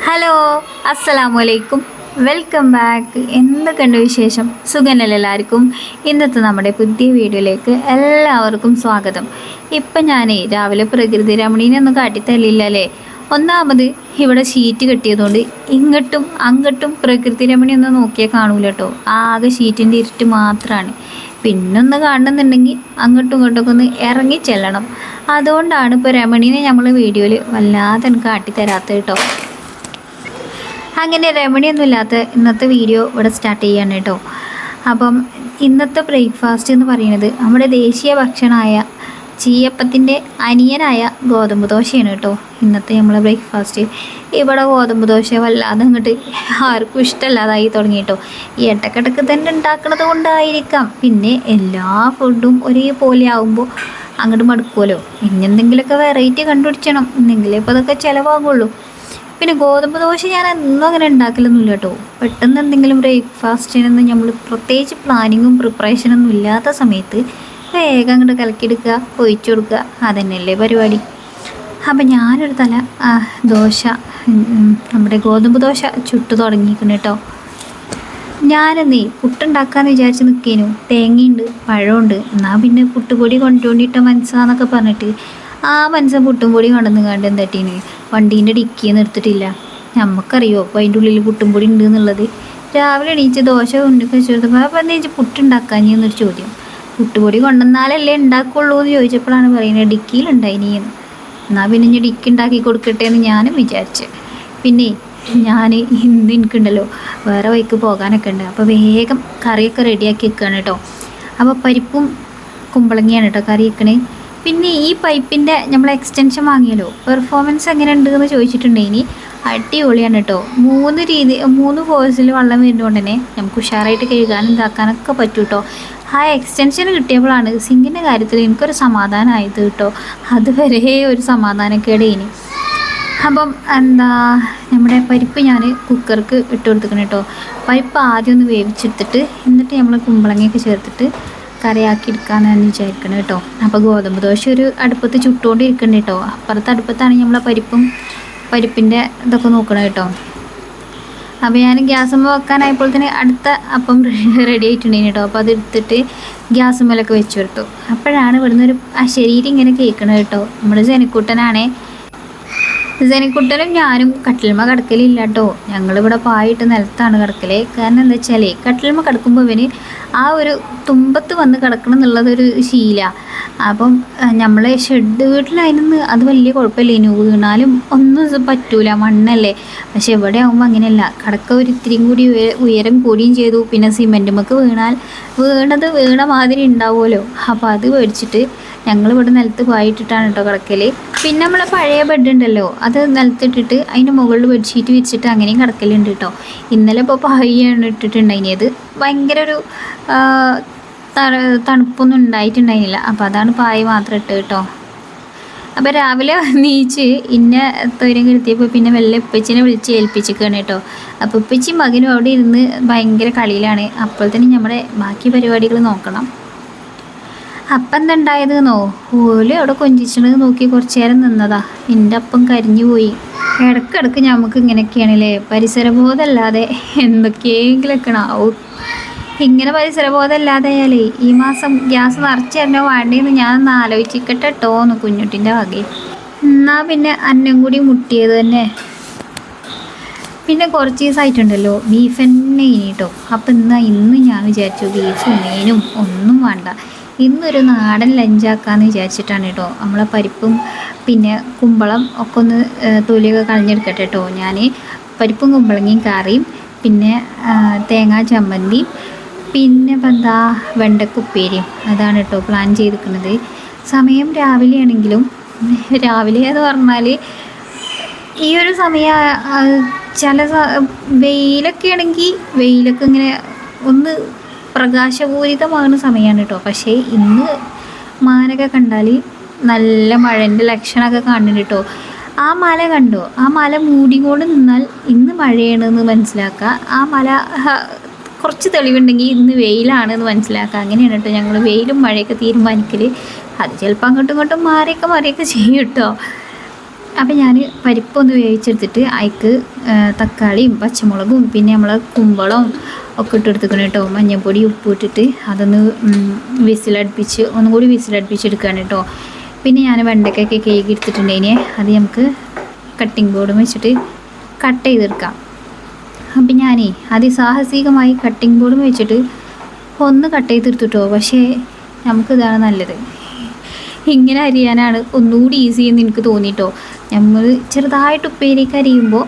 Hello, അസ്സലാമലൈക്കും. Welcome back. എന്തൊക്കെയുണ്ട് വിശേഷം? സുഖനല്ലേ എല്ലാവർക്കും? ഇന്നത്തെ നമ്മുടെ പുതിയ വീഡിയോയിലേക്ക് എല്ലാവർക്കും സ്വാഗതം. ഇപ്പം ഞാനേ രാവിലെ പ്രകൃതി രമണീനൊന്നും കാട്ടിത്തരില്ലല്ലേ. ഒന്നാമത് ഇവിടെ ഷീറ്റ് കെട്ടിയതുകൊണ്ട് ഇങ്ങോട്ടും അങ്ങോട്ടും പ്രകൃതി രമണിയൊന്നും നോക്കിയാൽ കാണൂല കേട്ടോ. ആകെ ഷീറ്റിൻ്റെ ഇരുട്ട് മാത്രമാണ്. പിന്നൊന്ന് കാണുന്നുണ്ടെങ്കിൽ അങ്ങോട്ടും ഇങ്ങോട്ടൊക്കെ ഒന്ന് ഇറങ്ങി ചെല്ലണം. അതുകൊണ്ടാണ് ഇപ്പോൾ രമണീനെ നമ്മൾ വീഡിയോയിൽ വല്ലാതെ കാട്ടിത്തരാത്തത് കേട്ടോ. അങ്ങനെ രമണിയൊന്നും ഇല്ലാത്ത ഇന്നത്തെ വീഡിയോ ഇവിടെ സ്റ്റാർട്ട് ചെയ്യാണ് കേട്ടോ. അപ്പം ഇന്നത്തെ ബ്രേക്ക്ഫാസ്റ്റ് എന്ന് പറയുന്നത് നമ്മുടെ ദേശീയ ഭക്ഷണമായ ചീയപ്പത്തിൻ്റെ അനിയനായ ഗോതമ്പ് ദോശയാണ് കേട്ടോ. ഇന്നത്തെ നമ്മളെ ബ്രേക്ക്ഫാസ്റ്റ് ഇവിടെ ഗോതമ്പ് ദോശ വല്ലാതെ അങ്ങോട്ട് ആർക്കും ഇഷ്ടമല്ലാതായി തുടങ്ങി കേട്ടോ. ഈ ഇടക്കിടക്ക് തന്നെ ഉണ്ടാക്കുന്നത് കൊണ്ടായിരിക്കാം. പിന്നെ എല്ലാ ഫുഡും ഒരേപോലെ ആകുമ്പോൾ അങ്ങോട്ട് മടുക്കുമല്ലോ. ഇനി എന്തെങ്കിലുമൊക്കെ വെറൈറ്റി കണ്ടുപിടിക്കണം, എന്നെങ്കിലേ ഇപ്പോൾ അതൊക്കെ ചിലവാകുള്ളൂ. പിന്നെ ഗോതമ്പ് ദോശ ഞാൻ എന്നും അങ്ങനെ ഉണ്ടാക്കലൊന്നുമില്ല കേട്ടോ. പെട്ടെന്ന് എന്തെങ്കിലും ബ്രേക്ക്ഫാസ്റ്റിനൊന്നും നമ്മൾ പ്രത്യേകിച്ച് പ്ലാനിങ്ങും പ്രിപ്പറേഷനൊന്നും ഇല്ലാത്ത സമയത്ത് വേഗം അങ്ങോട്ട് കലക്കിയെടുക്കുക, ഒഴിച്ചു കൊടുക്കുക, അതന്നെയല്ലേ പരിപാടി. അപ്പം ഞാനൊരു ദോശ നമ്മുടെ ഗോതമ്പ് ദോശ ചുട്ടു തുടങ്ങിയിരിക്കുന്നു കേട്ടോ. ഞാനെന്നേ പുട്ടുണ്ടാക്കാമെന്ന് വിചാരിച്ച് നിൽക്കേനു. തേങ്ങയുണ്ട്, പഴമുണ്ട്, എന്നാൽ പിന്നെ പുട്ടുപൊടി കൊണ്ടുകൊണ്ടിട്ട മനസ്സാന്നൊക്കെ പറഞ്ഞിട്ട് ആ മനസ്സൻ പുട്ടും പൊടി കൊണ്ടുവന്ന് കണ്ട് എന്താട്ടീന് വണ്ടീൻ്റെ ഡിക്കിന്ന് എടുത്തിട്ടില്ല. നമുക്കറിയോ അപ്പോൾ അതിൻ്റെ ഉള്ളിൽ പുട്ടും പൊടി ഉണ്ട് എന്നുള്ളത്. രാവിലെ എണീച്ച് ദോശ കൊണ്ടൊക്കെ വെച്ചെടുത്തപ്പോൾ അപ്പം എന്താ വെച്ചാൽ പുട്ടുണ്ടാക്കാഞ്ഞെന്നൊരു ചോദ്യം. പുട്ടുപൊടി കൊണ്ടുവന്നാലല്ലേ ഉണ്ടാക്കുള്ളൂ എന്ന് ചോദിച്ചപ്പോഴാണ് പറയുന്നത് ഡിക്കിയിലുണ്ടായിനിന്ന്. എന്നാൽ പിന്നെ ഞാൻ ഡിക്കി ഉണ്ടാക്കി കൊടുക്കട്ടെ എന്ന് ഞാനും വിചാരിച്ച്. പിന്നെ ഞാൻ ഇന്ന് എനിക്കുണ്ടല്ലോ വേറെ വഴിക്ക് പോകാനൊക്കെ ഉണ്ട്. അപ്പോൾ വേഗം കറിയൊക്കെ റെഡിയാക്കി വെക്കുകയാണ് കേട്ടോ. അപ്പോൾ പരിപ്പും കുമ്പളങ്ങിയാണ് കേട്ടോ കറി വെക്കണേ. പിന്നെ ഈ പൈപ്പിൻ്റെ നമ്മൾ എക്സ്റ്റൻഷൻ വാങ്ങിയല്ലോ, പെർഫോമൻസ് എങ്ങനെ ഉണ്ട് എന്ന് ചോദിച്ചിട്ടുണ്ടെങ്കിൽ അടിപൊളിയാണ് കേട്ടോ. 3 ഫോഴ്സിൽ വെള്ളം വരുന്നതുകൊണ്ട് തന്നെ നമുക്ക് ഉഷാറായിട്ട് കഴുകാനും ഇതാക്കാനൊക്കെ പറ്റും കേട്ടോ. ആ എക്സ്റ്റൻഷൻ കിട്ടിയപ്പോഴാണ് സിങ്കിൻ്റെ കാര്യത്തിൽ എനിക്കൊരു സമാധാനമായത് കേട്ടോ. അതുവരെ ഒരു സമാധാനക്കേട് ഇനി. അപ്പം നമ്മുടെ പരിപ്പ് ഞാൻ കുക്കർക്ക് ഇട്ട് കൊടുത്തിക്കണം കേട്ടോ. പരിപ്പ് ആദ്യം ഒന്ന് വേവിച്ചെടുത്തിട്ട് എന്നിട്ട് നമ്മൾ കുമ്പളങ്ങയൊക്കെ ചേർത്തിട്ട് കറിയാക്കി എടുക്കാമെന്നാണ് വിചാരിക്കണം കേട്ടോ. അപ്പോൾ ഗോതമ്പ് ദോശ ഒരു അടുപ്പത്ത് ചുട്ടുകൊണ്ടിരിക്കുന്നുണ്ട് കേട്ടോ. അപ്പുറത്തെ അടുപ്പത്താണ് നമ്മളെ പരിപ്പിൻ്റെ ഇതൊക്കെ നോക്കണം കേട്ടോ. അപ്പോൾ ഞാൻ ഗ്യാസുമ്മ വെക്കാനായപ്പോൾ തന്നെ അടുത്ത അപ്പം റെഡി ആയിട്ടുണ്ടായിരുന്നു കേട്ടോ. അപ്പോൾ അതെടുത്തിട്ട് ഗ്യാസുമ്മലൊക്കെ വെച്ച് കൊടുത്തു. അപ്പോഴാണ് ഇവിടുന്ന് ഒരു ശരീരം ഇങ്ങനെ കേൾക്കണത് കേട്ടോ. നമ്മുടെ ജനിക്കുട്ടനും ഞാനും കട്ടിൽമ കിടക്കലില്ല കേട്ടോ. ഞങ്ങളിവിടെ പായിട്ട് നിലത്താണ് കിടക്കൽ. കാരണം എന്താ വെച്ചാൽ കട്ടിൽമ കിടക്കുമ്പോൾ ഇവന് ആ ഒരു തുമ്പത്ത് വന്ന് കിടക്കണം എന്നുള്ളതൊരു ശീലമാണ്. അപ്പം നമ്മളെ ഷെഡ് വീട്ടിലായിരുന്നു അത് വലിയ കുഴപ്പമില്ല. ഇനി വീണാലും ഒന്നും പറ്റൂല, മണ്ണല്ലേ. പക്ഷെ ഇവിടെ ആകുമ്പോൾ അങ്ങനെയല്ല. കിടക്ക ഒരു ഇത്തിരിയും കൂടി ഉയരം കൂടിയും ചെയ്തു. പിന്നെ സിമെൻറ്റുമൊക്കെ വീണ മാതിരി ഉണ്ടാവുമല്ലോ. അപ്പോൾ അത് മേടിച്ചിട്ട് ഞങ്ങളിവിടെ നിലത്ത് പായിട്ടിട്ടാണ് കേട്ടോ കിടക്കൽ. പിന്നെ നമ്മളെ പഴയ ബെഡ് ഉണ്ടല്ലോ, അത് നിലത്തിട്ടിട്ട് അതിൻ്റെ മുകളിൽ ബെഡ്ഷീറ്റ് വിരിച്ചിട്ട് അങ്ങനെയും കിടക്കലുണ്ട് കേട്ടോ. ഇന്നലെ ഇപ്പോൾ പായാണ് ഇട്ടിട്ടുണ്ടായിനിയത്. ഭയങ്കര ഒരു തണുപ്പൊന്നും ഉണ്ടായിട്ടുണ്ടായിരുന്നില്ല. അപ്പോൾ അതാണ് പായ മാത്രം ഇട്ട് കേട്ടോ. അപ്പോൾ രാവിലെ നീച്ച് തൊരം കിടത്തിയപ്പോൾ പിന്നെ വെള്ളം ഉപ്പച്ചിനെ വിളിച്ച് ഏൽപ്പിച്ചിരിക്കുകയാണ് കേട്ടോ. അപ്പോൾ ഉപ്പച്ചി മകനും അവിടെ ഇരുന്ന് ഭയങ്കര കളിയിലാണ്. അപ്പോൾ തന്നെ നമ്മുടെ ബാക്കി പരിപാടികൾ നോക്കണം. അപ്പം എന്തുണ്ടായതെന്നോ, ഓല് അവിടെ കൊഞ്ചിച്ചത് നോക്കി കുറച്ച് നേരം നിന്നതാ. എൻ്റെ അപ്പം കരിഞ്ഞു പോയി. ഇടയ്ക്കിടയ്ക്ക് നമുക്ക് ഇങ്ങനെയൊക്കെയാണല്ലേ, പരിസരബോധമല്ലാതെ എന്തൊക്കെയെങ്കിലൊക്കെ ആവും. ഇങ്ങനെ പരിസരബോധമല്ലാതെയാലേ ഈ മാസം ഗ്യാസ് നിറച്ച് തരണോ വേണ്ടേന്ന് ഞാനൊന്ന് ആലോചിക്കട്ടെ കേട്ടോന്ന് കുഞ്ഞുട്ടിൻ്റെ വകയിൽ. എന്നാൽ പിന്നെ അന്നം കൂടി മുട്ടിയത് തന്നെ. പിന്നെ കുറച്ച് ദിവസമായിട്ടുണ്ടല്ലോ ബീഫ് തന്നെ കേട്ടോ. അപ്പം ഇന്ന് ഞാൻ വിചാരിച്ചു ബീഫും മീനും ഒന്നും വേണ്ട, ഇന്നൊരു നാടൻ ലഞ്ചാക്കാമെന്ന് വിചാരിച്ചിട്ടാണ് കേട്ടോ. നമ്മളെ പരിപ്പും പിന്നെ കുമ്പളം ഒക്കെ ഒന്ന് തൊലിയൊക്കെ കളഞ്ഞെടുക്കട്ടെ കേട്ടോ. ഞാൻ പരിപ്പും കുമ്പളങ്ങയും കറിയും പിന്നെ തേങ്ങാ ചമ്മന്തിയും പിന്നെ വെണ്ടക്കുപ്പേരിയും അതാണ് കേട്ടോ പ്ലാൻ ചെയ്തിരിക്കുന്നത്. സമയം രാവിലെ ആണെങ്കിലും രാവിലെ എന്ന് പറഞ്ഞാൽ ഈ ഒരു സമയം വെയിലൊക്കെ ആണെങ്കിൽ വെയിലൊക്കെ ഇങ്ങനെ ഒന്ന് പ്രകാശപൂരിതമാകുന്ന സമയമാണ് കേട്ടോ. പക്ഷേ ഇന്ന് മാനൊക്കെ കണ്ടാൽ നല്ല മഴൻ്റെ ലക്ഷണമൊക്കെ കാണുന്നുണ്ട് കേട്ടോ. ആ മല കണ്ടോ, ആ മല മൂടിക്കൊണ്ട് നിന്നാൽ ഇന്ന് മഴയാണെന്ന് മനസ്സിലാക്കുക. ആ മല കുറച്ച് തെളിവുണ്ടെങ്കിൽ ഇന്ന് വെയിലാണെന്ന് മനസ്സിലാക്കുക. അങ്ങനെയാണ് കേട്ടോ ഞങ്ങൾ വെയിലും മഴയൊക്കെ തീരുമാനിക്കൽ. അത് ചിലപ്പോൾ അങ്ങോട്ടും ഇങ്ങോട്ടും മാറിയൊക്കെ ചെയ്യും കേട്ടോ. അപ്പം ഞാൻ പരിപ്പൊന്ന് വേവിച്ചെടുത്തിട്ട് അതിക്ക് തക്കാളിയും പച്ചമുളകും പിന്നെ നമ്മൾ കുമ്പളവും ഒക്കെ ഇട്ടെടുത്തിക്കണം കേട്ടോ. മഞ്ഞൾപ്പൊടി ഉപ്പ് ഇട്ടിട്ട് അതൊന്ന് വിസിലടുപ്പിച്ച് ഒന്നും കൂടി വിസിലടുപ്പിച്ചെടുക്കുകയാണ് കേട്ടോ. പിന്നെ ഞാൻ വെണ്ടയ്ക്കൊക്കെ കേക്ക് എടുത്തിട്ടുണ്ടെങ്കിൽ അത് നമുക്ക് കട്ടിംഗ് ബോർഡും വെച്ചിട്ട് കട്ട് ചെയ്തെടുക്കാം. അപ്പം ഞാനേ അതിസാഹസികമായി കട്ടിംഗ് ബോർഡും വെച്ചിട്ട് ഒന്ന് കട്ട് ചെയ്തെടുത്തിട്ടോ. പക്ഷേ നമുക്കിതാണ് നല്ലത്, ഇങ്ങനെ അരിയാനാണ് ഒന്നുകൂടി ഈസി എന്ന് എനിക്ക് തോന്നിയിട്ടോ. നമ്മൾ ചെറുതായിട്ട് ഉപ്പേരിക്ക് അരിയുമ്പോൾ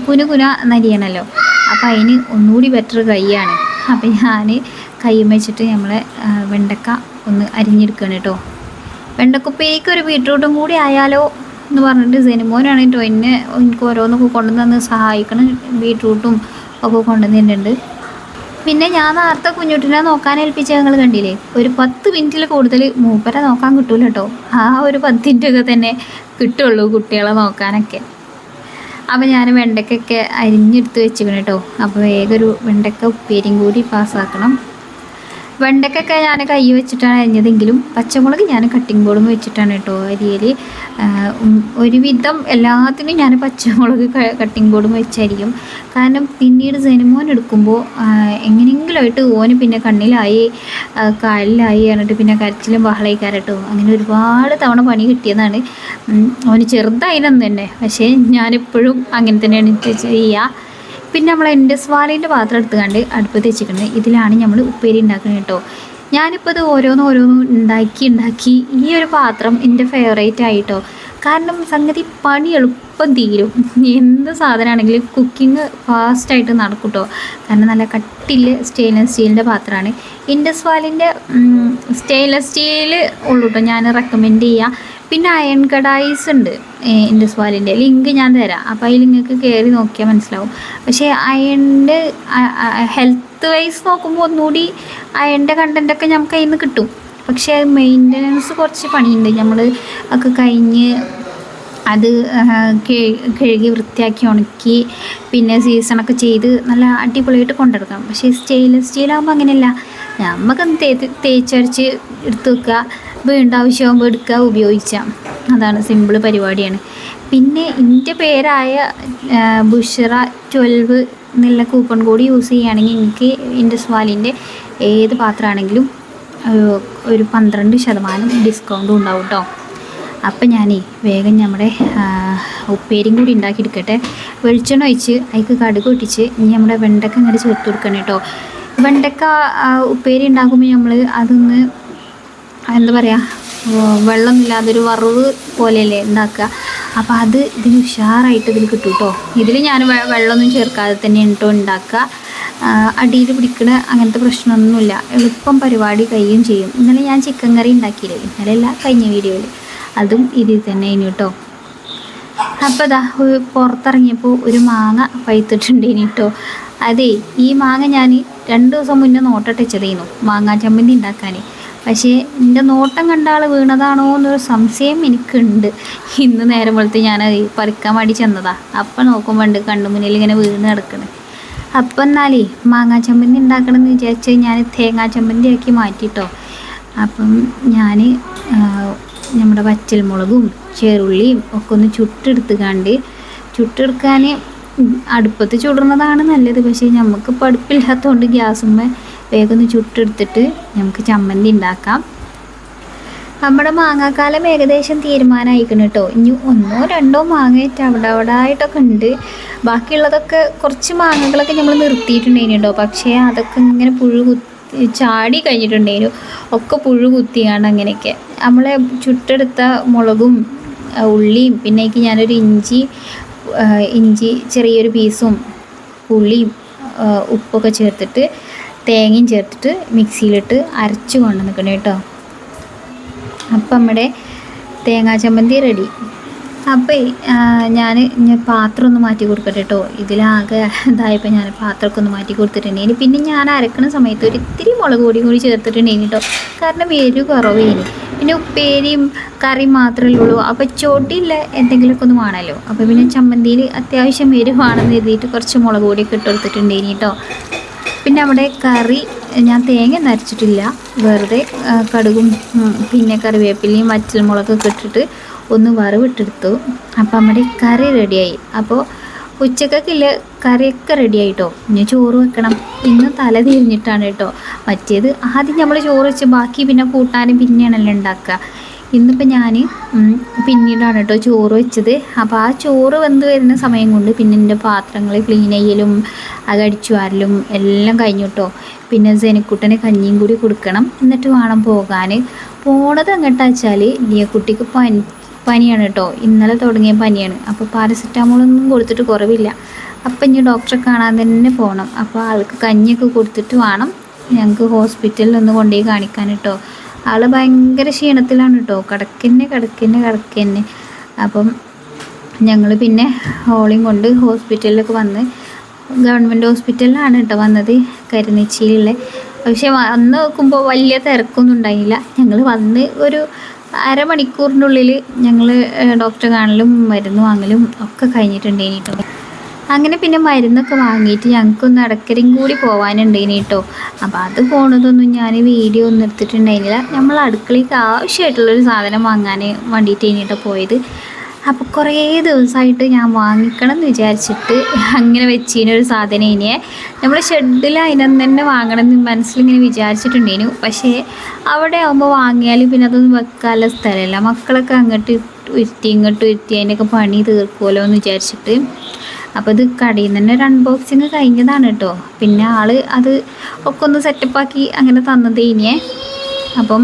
കുന നരിയണമല്ലോ, അപ്പോൾ അതിന് ഒന്നുകൂടി ബെറ്റർ കൈയാണ്. അപ്പം ഞാൻ കൈ വെച്ചിട്ട് നമ്മളെ വെണ്ടക്ക ഒന്ന് അരിഞ്ഞെടുക്കുകയാണ് കേട്ടോ. വെണ്ടക്കുപ്പേരിക്ക് ഒരു ബീട്രൂട്ടും കൂടി ആയാലോ എന്ന് പറഞ്ഞിട്ട് സെനിമോനാണ് കേട്ടോ എനിക്ക് ഓരോന്നൊക്കെ കൊണ്ടുവന്ന് സഹായിക്കണം. ബീട്രൂട്ടും ഒക്കെ കൊണ്ടുവന്നിട്ടുണ്ട്. പിന്നെ ഞാൻ നേരത്തെ കുഞ്ഞുട്ടിനെ നോക്കാൻ ഏൽപ്പിച്ച ഞങ്ങൾ കണ്ടില്ലേ, ഒരു 10 മിനിറ്റിൽ കൂടുതൽ മൂപ്പരെ നോക്കാൻ കിട്ടൂല കേട്ടോ. ആ ഒരു 10 മിനിറ്റൊക്കെ തന്നെ കിട്ടുള്ളൂ കുട്ടികളെ നോക്കാനൊക്കെ. അപ്പോൾ ഞാൻ വെണ്ടയ്ക്കൊക്കെ അരിഞ്ഞെടുത്ത് വെച്ചിരിക്കണം കേട്ടോ. അപ്പോൾ വേഗം ഒരു വെണ്ടയ്ക്ക ഉപ്പേരിയും കൂടി പാസ്സാക്കണം. വെണ്ടയ്ക്കൊക്കെ ഞാൻ കൈ വെച്ചിട്ടാണ് അരിഞ്ഞതെങ്കിലും പച്ചമുളക് ഞാൻ കട്ടിംഗ് ബോർഡും വെച്ചിട്ടാണ് കേട്ടോ അരിയൽ. ഒരുവിധം എല്ലാത്തിനും ഞാൻ പച്ചമുളക് കട്ടിംഗ് ബോർഡും വെച്ചായിരിക്കും. കാരണം പിന്നീട് സെനിമോൻ എടുക്കുമ്പോൾ എങ്ങനെയെങ്കിലുമായിട്ട് ഓന് പിന്നെ കണ്ണിലായി കാലിലായി പറഞ്ഞിട്ട് പിന്നെ കരച്ചിലും ബഹളയിക്കാരട്ടോ. അങ്ങനെ ഒരുപാട് തവണ പണി കിട്ടിയതാണ്. ഓന് ചെറുതായിരുന്നു തന്നെ, പക്ഷേ ഞാനെപ്പോഴും അങ്ങനെ തന്നെയാണ് ചെയ്യുക. പിന്നെ നമ്മൾ എൻഡസ്വാലിൻ്റെ പാത്രം എടുത്തുകൊണ്ട് അടുപ്പത്ത് വെച്ചിട്ടുണ്ട്. ഇതിലാണ് നമ്മൾ ഉപ്പേരി ഉണ്ടാക്കുന്നത് കേട്ടോ. ഞാനിപ്പോൾ ഇത് ഓരോന്നും ഉണ്ടാക്കി ഈ ഒരു പാത്രം എൻ്റെ ഫേവറേറ്റ് ആയിട്ടോ. കാരണം സംഗതി പണി എളുപ്പം തീരും. എന്ത് സാധനമാണെങ്കിലും കുക്കിംഗ് ഫാസ്റ്റായിട്ട് നടക്കും കേട്ടോ. കാരണം നല്ല കട്ടില് സ്റ്റെയിൻലെസ് സ്റ്റീലിൻ്റെ പാത്രമാണ്. ഇൻഡസ്വാലിൻ്റെ സ്റ്റെയിൻലെസ് സ്റ്റീൽ ഉള്ളൂ കേട്ടോ ഞാൻ റെക്കമെൻഡ് ചെയ്യാം. പിന്നെ അയൺ കടായിസ് ഉണ്ട് ഇൻഡസ്വാലിൻ്റെ, ലിങ്ക് ഞാൻ തരാം. അപ്പോൾ അതിൽ നിങ്ങൾക്ക് കയറി നോക്കിയാൽ മനസ്സിലാവും. പക്ഷേ അയണിൻ്റെ ഹെൽത്ത് വൈസ് നോക്കുമ്പോൾ ഒന്നുകൂടി അയണിൻ്റെ കണ്ടൻറ്റൊക്കെ നമുക്ക് അതിൽ നിന്ന് കിട്ടും. പക്ഷേ മെയിൻ്റനൻസ് കുറച്ച് പണിയുണ്ട്. നമ്മൾ ഒക്കെ കഴിഞ്ഞ് അത് കഴുകി വൃത്തിയാക്കി ഉണക്കി പിന്നെ സീസണൊക്കെ ചെയ്ത് നല്ല അടിപൊളിയായിട്ട് കൊണ്ടെടുക്കണം. പക്ഷേ സ്റ്റെയിൻലെസ് സ്റ്റീലാകുമ്പോൾ അങ്ങനെയല്ല, നമുക്കൊന്ന് തേച്ചരച്ച് എടുത്ത് വെക്കുക, വീണ്ടും ആവശ്യമാകുമ്പോൾ എടുക്കുക, ഉപയോഗിച്ചാൽ അതാണ് സിമ്പിൾ പരിപാടിയാണ്. പിന്നെ എൻ്റെ പേരായ ബുഷറ 12 എന്നുള്ള കൂപ്പൺ കോഡ് യൂസ് ചെയ്യുകയാണെങ്കിൽ എനിക്ക് ഇൻഡസ്വാലിൻ്റെ ഏത് പാത്രമാണെങ്കിലും ഒരു 12% ഡിസ്കൗണ്ടും ഉണ്ടാവും കേട്ടോ. അപ്പം ഞാനേ വേഗം നമ്മുടെ ഉപ്പേരിയും കൂടി ഉണ്ടാക്കിയെടുക്കട്ടെ. വെളിച്ചെണ്ണ ഒഴിച്ച് അതിക്ക് കടുക് പൊട്ടിച്ച് ഇനി നമ്മുടെ വെണ്ടക്ക ഇങ്ങോട്ട് ചേർത്ത് കൊടുക്കണം കേട്ടോ. വെണ്ടക്ക ഉപ്പേരി ഉണ്ടാക്കുമ്പോൾ നമ്മൾ അതൊന്ന് എന്താ പറയുക, വെള്ളമൊന്നുമില്ലാതൊരു വറവ് പോലെയല്ലേ ഉണ്ടാക്കുക. അപ്പോൾ അത് ഇതിന് ഉഷാറായിട്ട് ഇതിൽ കിട്ടും കേട്ടോ. ഇതിൽ ഞാൻ വെള്ളമൊന്നും ചേർക്കാതെ തന്നെ കേട്ടോ ഉണ്ടാക്കുക. അടിയിൽ പിടിക്കണ അങ്ങനത്തെ പ്രശ്നമൊന്നുമില്ല, എളുപ്പം പരിപാടി കഴിയും ചെയ്യും. ഇന്നലെ ഞാൻ ചിക്കൻ കറി ഉണ്ടാക്കിയില്ലേ, ഇന്നലെ അല്ല കഴിഞ്ഞ വീഡിയോയിൽ, അതും ഇതിൽ തന്നെ ഇനി കേട്ടോ. അപ്പോൾ ഇതാ പുറത്തിറങ്ങിയപ്പോൾ ഒരു മാങ്ങ പഴുത്തിട്ടുണ്ടേനി കേട്ടോ. അതെ, ഈ മാങ്ങ ഞാൻ 2 ദിവസം മുന്നേ നോട്ടട്ടിച്ചതായിരുന്നു മാങ്ങാ ചമ്മന്തി ഉണ്ടാക്കാൻ. പക്ഷേ എൻ്റെ നോട്ടം കണ്ട ആൾ വീണതാണോ എന്നൊരു സംശയം എനിക്കുണ്ട്. ഇന്ന് നേരം വെളുത്ത് ഞാനത് പറിക്കാൻ വേണ്ടി ചെന്നതാ. അപ്പം നോക്കുമ്പോൾ ഉണ്ട് കണ്ണു മുന്നിൽ ഇങ്ങനെ വീണ് കിടക്കണേ. അപ്പം എന്നാലേ മാങ്ങാ ചമ്മന്തി ഉണ്ടാക്കണമെന്ന് വിചാരിച്ച് ഞാൻ തേങ്ങാ ചമ്മന്തി ആക്കി മാറ്റിട്ടോ. അപ്പം ഞാൻ നമ്മുടെ വറ്റൽമുളകും ചെറുള്ളിയും ഒക്കെ ഒന്ന് ചുട്ടെടുക്കാൻ അടുപ്പത്ത് ചുടുന്നതാണ് നല്ലത്. പക്ഷേ നമുക്കിപ്പോൾ അടുപ്പില്ലാത്തതുകൊണ്ട് ഗ്യാസുമ്മേ വേഗം ഒന്ന് ചുട്ടെടുത്തിട്ട് നമുക്ക് ചമ്മന്തി ഉണ്ടാക്കാം. നമ്മുടെ മാങ്ങാക്കാലം ഏകദേശം തീരുമാനമായിക്കണം കേട്ടോ. ഇനി 1-2 മാങ്ങയായിട്ട് അവിടെ ആയിട്ടൊക്കെ ഉണ്ട്. ബാക്കിയുള്ളതൊക്കെ കുറച്ച് മാങ്ങകളൊക്കെ നമ്മൾ നിർത്തിയിട്ടുണ്ടായിരുന്നു കേട്ടോ. പക്ഷേ അതൊക്കെ ഇങ്ങനെ ചാടി കഴിഞ്ഞിട്ടുണ്ടായിരുന്നു, ഒക്കെ പുഴു കുത്തിയാണ്. അങ്ങനെയൊക്കെ നമ്മളെ ചുട്ടെടുത്ത മുളകും ഉള്ളിയും പിന്നെ ഞാനൊരു ഇഞ്ചി ചെറിയൊരു പീസും പുളിയും ഉപ്പൊക്കെ ചേർത്തിട്ട് തേങ്ങയും ചേർത്തിട്ട് മിക്സിയിലിട്ട് അരച്ച് കൊണ്ട് നിൽക്കണം കേട്ടോ. അപ്പം നമ്മുടെ തേങ്ങാ ചമ്മന്തി റെഡി. അപ്പോൾ ഞാൻ പാത്രം ഒന്ന് മാറ്റി കൊടുക്കട്ടെ കേട്ടോ. ഇതിലാകെ ഇതായപ്പോൾ ഞാൻ പാത്രമൊക്കെ ഒന്ന് മാറ്റി കൊടുത്തിട്ടുണ്ടെങ്കിൽ പിന്നെ ഞാൻ അരക്കുന്ന സമയത്ത് ഒരു ഇത്തിരി മുളക് പൊടിയും കൂടി ചേർത്തിട്ടുണ്ടെങ്കിൽ കേട്ടോ. കാരണം എരിവ് കുറവേനി, പിന്നെ ഉപ്പേരിയും കറിയും മാത്രമേ ഉള്ളൂ. അപ്പോൾ ചോട്ടില്ല എന്തെങ്കിലുമൊക്കെ ഒന്ന് വേണമല്ലോ. അപ്പോൾ പിന്നെ ചമ്മന്തിയിൽ അത്യാവശ്യം എരിവാണെന്ന് എഴുതിയിട്ട് കുറച്ച് മുളക് പൊടിയൊക്കെ ഇട്ട് കൊടുത്തിട്ടുണ്ടെങ്കിൽ കേട്ടോ. പിന്നെ നമ്മുടെ കറി ഞാൻ തേങ്ങ നരച്ചിട്ടില്ല, വെറുതെ കടുകും പിന്നെ കറിവേപ്പിലയും വറ്റൽമുളകൊക്കെ ഇട്ടിട്ട് ഒന്ന് വറവിട്ടെടുത്തു. അപ്പം നമ്മുടെ കറി റെഡിയായി. അപ്പോൾ ഉച്ചക്കൊക്കെയുള്ള കറിയൊക്കെ റെഡി ആയിട്ടോ. ഇനി ചോറ് വെക്കണം. ഇന്ന് തല തിരിഞ്ഞിട്ടാണ് കേട്ടോ. മറ്റേത് ആദ്യം നമ്മൾ ചോറ് വെച്ച് ബാക്കി പിന്നെ കൂട്ടാനും പിന്നെയാണല്ലോ ഉണ്ടാക്കുക. ഇന്നിപ്പോൾ ഞാൻ പിന്നീടാണ് കേട്ടോ ചോറ് വെച്ചത്. അപ്പോൾ ആ ചോറ് വെന്ത് വരുന്ന സമയം കൊണ്ട് പിന്നെ എൻ്റെ പാത്രങ്ങൾ ക്ലീൻ ചെയ്യലും അകടിച്ചു വാരലും എല്ലാം കഴിഞ്ഞു കേട്ടോ. പിന്നെ ജനക്കുട്ടനെ കഞ്ഞിയും കൂടി കൊടുക്കണം, എന്നിട്ട് വേണം പോകാൻ. പോണത് എങ്ങോട്ടാ വെച്ചാൽ ലിയക്കുട്ടിക്ക് പനിയാണ് കേട്ടോ. ഇന്നലെ തുടങ്ങിയ പനിയാണ്. അപ്പോൾ പാരസെറ്റാമോളൊന്നും കൊടുത്തിട്ട് കുറവില്ല. അപ്പം ഇനി ഡോക്ടറെ കാണാൻ തന്നെ പോകണം. അപ്പോൾ ആൾക്ക് കഞ്ഞിയൊക്കെ കൊടുത്തിട്ട് വേണം ഞങ്ങൾക്ക് ഹോസ്പിറ്റലിൽ ഒന്ന് കൊണ്ടുപോയി കാണിക്കാൻ കേട്ടോ. ആൾ ഭയങ്കര ക്ഷീണത്തിലാണ് കേട്ടോ. കിടക്കന്നെ. അപ്പം ഞങ്ങൾ പിന്നെ ഓളയും കൊണ്ട് ഹോസ്പിറ്റലിലൊക്കെ വന്ന്, ഗവൺമെൻറ് ഹോസ്പിറ്റലിലാണ് കേട്ടോ വന്നത്, കരുനച്ചിയിലുള്ള. പക്ഷെ വന്ന് നോക്കുമ്പോൾ വലിയ തിരക്കൊന്നും ഉണ്ടായില്ല. ഞങ്ങൾ വന്ന് ഒരു അരമണിക്കൂറിനുള്ളിൽ ഞങ്ങൾ ഡോക്ടറെ കാണലും മരുന്ന് വാങ്ങലും ഒക്കെ കഴിഞ്ഞിട്ടുണ്ടേനി കേട്ടോ. അങ്ങനെ പിന്നെ മരുന്നൊക്കെ വാങ്ങിയിട്ട് ഞങ്ങൾക്കൊന്ന് ഇടയ്ക്കരയും കൂടി പോകാനുണ്ടേനി കേട്ടോ. അപ്പോൾ അത് പോണതൊന്നും ഞാൻ വീഡിയോ ഒന്നും എടുത്തിട്ടുണ്ടായിരുന്നില്ല. നമ്മൾ അടുക്കളയ്ക്ക് ആവശ്യമായിട്ടുള്ളൊരു സാധനം വാങ്ങാൻ വേണ്ടിയിട്ടാണ് കേട്ടോ പോയത്. അപ്പോൾ കുറേ ദിവസമായിട്ട് ഞാൻ വാങ്ങിക്കണം എന്ന് വിചാരിച്ചിട്ട് അങ്ങനെ വെച്ചിനൊരു സാധനം ഇനിയെ നമ്മൾ ഷെഡിൽ അതിനൊന്നും തന്നെ വാങ്ങണം എന്ന് മനസ്സിലിങ്ങനെ വിചാരിച്ചിട്ടുണ്ടേനു. പക്ഷേ അവിടെ ആകുമ്പോൾ വാങ്ങിയാൽ പിന്നെ അതൊന്നും വെക്കാനുള്ള സ്ഥലമല്ല. മക്കളൊക്കെ അങ്ങോട്ട് ഇങ്ങോട്ട് ഇരുത്തി അതിൻ്റെയൊക്കെ പണി തീർക്കുമല്ലോ എന്ന് വിചാരിച്ചിട്ട്. അപ്പോൾ ഇത് കടയിൽ നിന്ന് തന്നെ ഒരു അൺബോക്സിങ് കഴിഞ്ഞതാണ് കേട്ടോ. പിന്നെ അത് ഒക്കെ ഒന്ന് സെറ്റപ്പാക്കി അങ്ങനെ തന്നത് ഇനിയെ. അപ്പം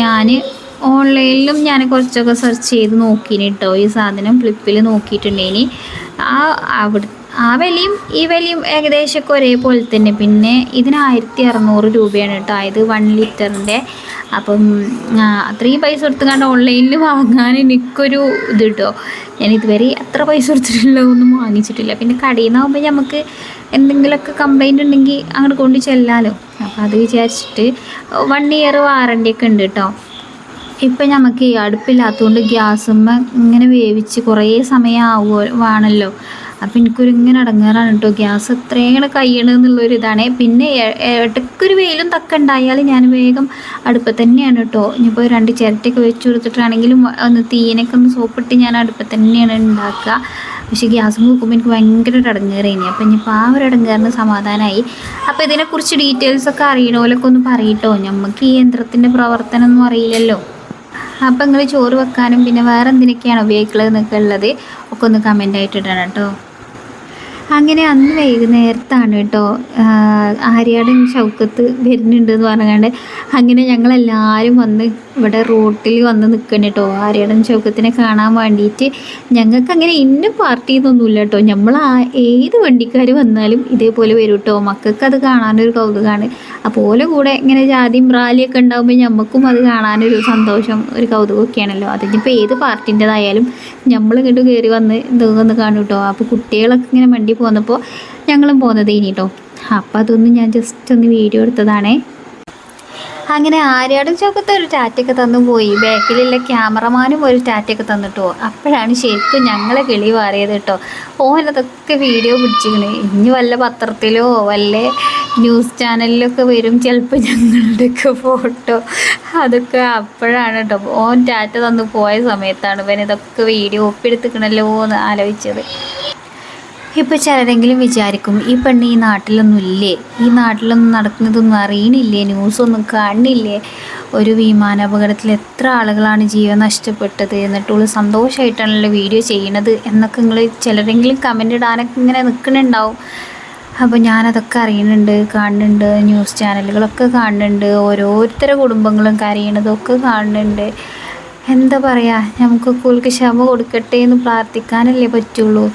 ഞാൻ ഓൺലൈനിലും ഞാൻ കുറച്ചൊക്കെ സെർച്ച് ചെയ്ത് നോക്കിന് കേട്ടോ. ഈ സാധനം ഫ്ലിപ്പിൽ നോക്കിയിട്ടുണ്ടേനി. ആ വിലയും ഈ വിലയും ഏകദേശമൊക്കെ ഒരേപോലെ തന്നെ. പിന്നെ ഇതിന് 1600 രൂപയാണ് കേട്ടോ. ഇത് 1 ലിറ്ററിൻ്റെ. അപ്പം അത്രയും പൈസ കൊടുത്തുകൊണ്ട് ഓൺലൈനിൽ വാങ്ങാൻ എനിക്കൊരു ഇത് കേട്ടോ. ഞാൻ ഇതുവരെ അത്ര പൈസ കൊടുത്തിട്ടുള്ളതൊന്നും വാങ്ങിച്ചിട്ടില്ല. പിന്നെ കടയിൽ നിന്നാകുമ്പോൾ നമുക്ക് എന്തെങ്കിലുമൊക്കെ കംപ്ലൈൻറ്റ് ഉണ്ടെങ്കിൽ അങ്ങോട്ട് കൊണ്ട് ചെല്ലാമല്ലോ. അപ്പോൾ അത് വിചാരിച്ചിട്ട് 1 ഇയർ വാറണ്ടിയൊക്കെ ഉണ്ട് കേട്ടോ. ഇപ്പം നമുക്ക് ഈ അടുപ്പില്ലാത്തതുകൊണ്ട് ഗ്യാസുമ്മ ഇങ്ങനെ വേവിച്ച് കുറേ സമയം അപ്പോൾ എനിക്കൊരു ഇങ്ങനെ അടങ്ങാറാണ് കേട്ടോ. ഗ്യാസ് എത്രയാണ് കഴിയണമെന്നുള്ളൊരിതാണ്. പിന്നെ ഇടയ്ക്കൊരു വെയിലും തക്ക ഉണ്ടായാൽ ഞാൻ വേഗം അടുപ്പത്ത് തന്നെയാണ് കേട്ടോ. ഇനിയിപ്പോൾ 2 ചിരട്ടയൊക്കെ വെച്ച് കൊടുത്തിട്ടാണെങ്കിലും ഒന്ന് തീയനൊക്കെ ഒന്ന് സോപ്പിട്ട് ഞാൻ അടുപ്പത്ത് തന്നെയാണ് ഉണ്ടാക്കുക. പക്ഷേ ഗ്യാസ് നോക്കുമ്പോൾ എനിക്ക് ഭയങ്കര ഒരു അടങ്ങേറായിനി. അപ്പോൾ ഇനിയിപ്പോൾ ആ ഒരു അടങ്ങേറിന് സമാധാനമായി. അപ്പോൾ ഇതിനെക്കുറിച്ച് ഡീറ്റെയിൽസൊക്കെ അറിയണോലൊക്കെ ഒന്ന് പറയട്ടോ. നമുക്ക് ഈ യന്ത്രത്തിൻ്റെ പ്രവർത്തനമൊന്നും അറിയില്ലല്ലോ. അപ്പം നിങ്ങൾ ചോറ് വെക്കാനും പിന്നെ വേറെ എന്തിനൊക്കെയാണ് ഉപയോഗിക്കുന്നത് എന്നൊക്കെ ഉള്ളത് ഒക്കെ ഒന്ന് കമൻ്റായിട്ട് ഇടണം കേട്ടോ. അങ്ങനെ അന്ന് വൈകുന്നേരത്താണ് കേട്ടോ ആര്യാടും ഷൗക്കത്ത് വരുന്നുണ്ട് എന്ന് പറഞ്ഞാണ്ട് അങ്ങനെ ഞങ്ങളെല്ലാവരും വന്ന് ഇവിടെ റോട്ടിൽ വന്ന് നിൽക്കണം കേട്ടോ. ആര്യാടും ഷൗക്കത്തിനെ കാണാൻ വേണ്ടിയിട്ട്. ഞങ്ങൾക്ക് അങ്ങനെ ഇന്ന പാർട്ടിന്നൊന്നുമില്ല കേട്ടോ. നമ്മൾ ഏത് വണ്ടിക്കാർ വന്നാലും ഇതേപോലെ വരും കേട്ടോ. മക്കൾക്ക് അത് കാണാനൊരു കൗതുകമാണ്. അപ്പോൾ കൂടെ ഇങ്ങനെ ജാതിയും റാലിയൊക്കെ ഉണ്ടാകുമ്പോൾ ഞമ്മക്കും അത് കാണാനൊരു സന്തോഷം, ഒരു കൗതുകമൊക്കെയാണല്ലോ. അതിനിപ്പോൾ ഏത് പാർട്ടിൻ്റെതായാലും നമ്മളിങ്ങോട്ട് കയറി വന്ന് ഇതൊന്ന് കാണും കേട്ടോ. അപ്പോൾ കുട്ടികളൊക്കെ ഇങ്ങനെ വണ്ടി പോന്നപ്പോൾ ഞങ്ങളും പോകുന്നത് ഇനി കേട്ടോ. അപ്പോൾ അതൊന്നും ഞാൻ ജസ്റ്റ് ഒന്ന് വീഡിയോ എടുത്തതാണേ. അങ്ങനെ ആര്യാടും ചൗക്കത്ത് ഒരു ടാറ്റയൊക്കെ തന്നു പോയി. ബാക്കിലുള്ള ക്യാമറമാനും ഒരു ടാറ്റയൊക്കെ തന്നിട്ടോ. അപ്പോഴാണ് ശരിക്കും ഞങ്ങളെ കിളി മാറിയത് കേട്ടോ. ഓനതൊക്കെ വീഡിയോ പിടിച്ചിരിക്കണേ. ഇനി വല്ല പത്രത്തിലോ വല്ല ന്യൂസ് ചാനലിലൊക്കെ വരും ചിലപ്പോൾ ഞങ്ങളുടെയൊക്കെ ഫോട്ടോ. അതൊക്കെ അപ്പോഴാണ് കേട്ടോ. ഓൻ ടാറ്റ തന്നു പോയ സമയത്താണ് ഇവൻ ഇതൊക്കെ വീഡിയോ ഒപ്പിയെടുത്തിക്കണല്ലോ എന്ന് ആലോചിച്ചത്. ഇപ്പോൾ ചിലരെങ്കിലും വിചാരിക്കും ഈ പെണ്ണ് ഈ നാട്ടിലൊന്നും ഇല്ലേ, ഈ നാട്ടിലൊന്നും നടക്കുന്നതൊന്നും അറിയണില്ലേ, ന്യൂസൊന്നും കാണില്ലേ, ഒരു വിമാനാപകടത്തിൽ എത്ര ആളുകളാണ് ജീവൻ നഷ്ടപ്പെട്ടത്, എന്നിട്ടുള്ള സന്തോഷമായിട്ടാണല്ലോ വീഡിയോ ചെയ്യണത് എന്നൊക്കെ നിങ്ങൾ ചിലരെങ്കിലും കമൻ്റ് ഇടാനൊക്കെ ഇങ്ങനെ നിൽക്കുന്നുണ്ടാവും. അപ്പോൾ ഞാനതൊക്കെ അറിയുന്നുണ്ട്, കാണുന്നുണ്ട്, ന്യൂസ് ചാനലുകളൊക്കെ കാണുന്നുണ്ട്, ഓരോരുത്തരുടെ കുടുംബങ്ങളും കരയണതൊക്കെ കാണുന്നുണ്ട്. എന്താ പറയുക, നമുക്കൊക്കെ ഓൾക്ക് ക്ഷമ കൊടുക്കട്ടെ എന്ന് പ്രാർത്ഥിക്കാനല്ലേ പറ്റുള്ളൂ.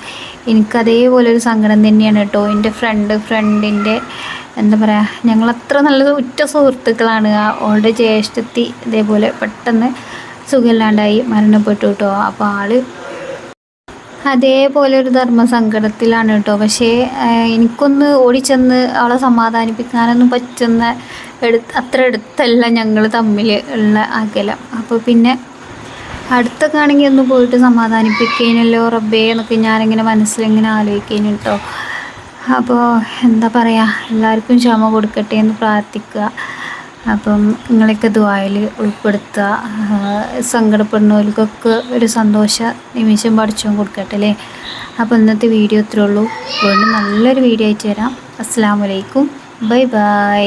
എനിക്കതേപോലെ ഒരു സങ്കടം തന്നെയാണ് കേട്ടോ. എൻ്റെ ഫ്രണ്ടിൻ്റെ എന്താ പറയുക, ഞങ്ങളത്ര നല്ല ഉറ്റ സുഹൃത്തുക്കളാണ്. അവളുടെ ജ്യേഷ്ഠത്തി ഇതേപോലെ പെട്ടെന്ന് സുഖമില്ലാണ്ടായി മരണപ്പെട്ടു കേട്ടോ. അപ്പോൾ അതേപോലെ ഒരു ധർമ്മസങ്കടത്തിലാണ് കേട്ടോ. പക്ഷേ എനിക്കൊന്ന് ഓടിച്ചെന്ന് അവളെ സമാധാനിപ്പിക്കാനൊന്നും പറ്റുന്ന അത്ര അടുത്തല്ല ഞങ്ങൾ തമ്മിൽ ഉള്ള അകലം. അപ്പോൾ പിന്നെ അടുത്തൊക്കെ ആണെങ്കിൽ ഒന്ന് പോയിട്ട് സമാധാനിപ്പിക്കാനല്ലോ റബ്ബേ എന്നൊക്കെ ഞാനിങ്ങനെ മനസ്സിലിങ്ങനെ ആലോചിക്കേനു കേട്ടോ. അപ്പോൾ എന്താ പറയുക, എല്ലാവർക്കും ക്ഷമ കൊടുക്കട്ടെ എന്ന് പ്രാർത്ഥിക്കുക. അപ്പം നിങ്ങളൊക്കെ ദുആയിൽ ഉൾപ്പെടുത്തുക. സങ്കടപ്പെടുന്നവർക്കൊക്കെ ഒരു സന്തോഷ നിമിഷം പഠിച്ചും കൊടുക്കട്ടെ അല്ലേ. അപ്പോൾ ഇന്നത്തെ വീഡിയോ ഇത്രേ ഉള്ളൂ. വീണ്ടും നല്ലൊരു വീഡിയോ ആയിട്ട് വരാം. അസ്സലാമു അലൈക്കും. Bye bye.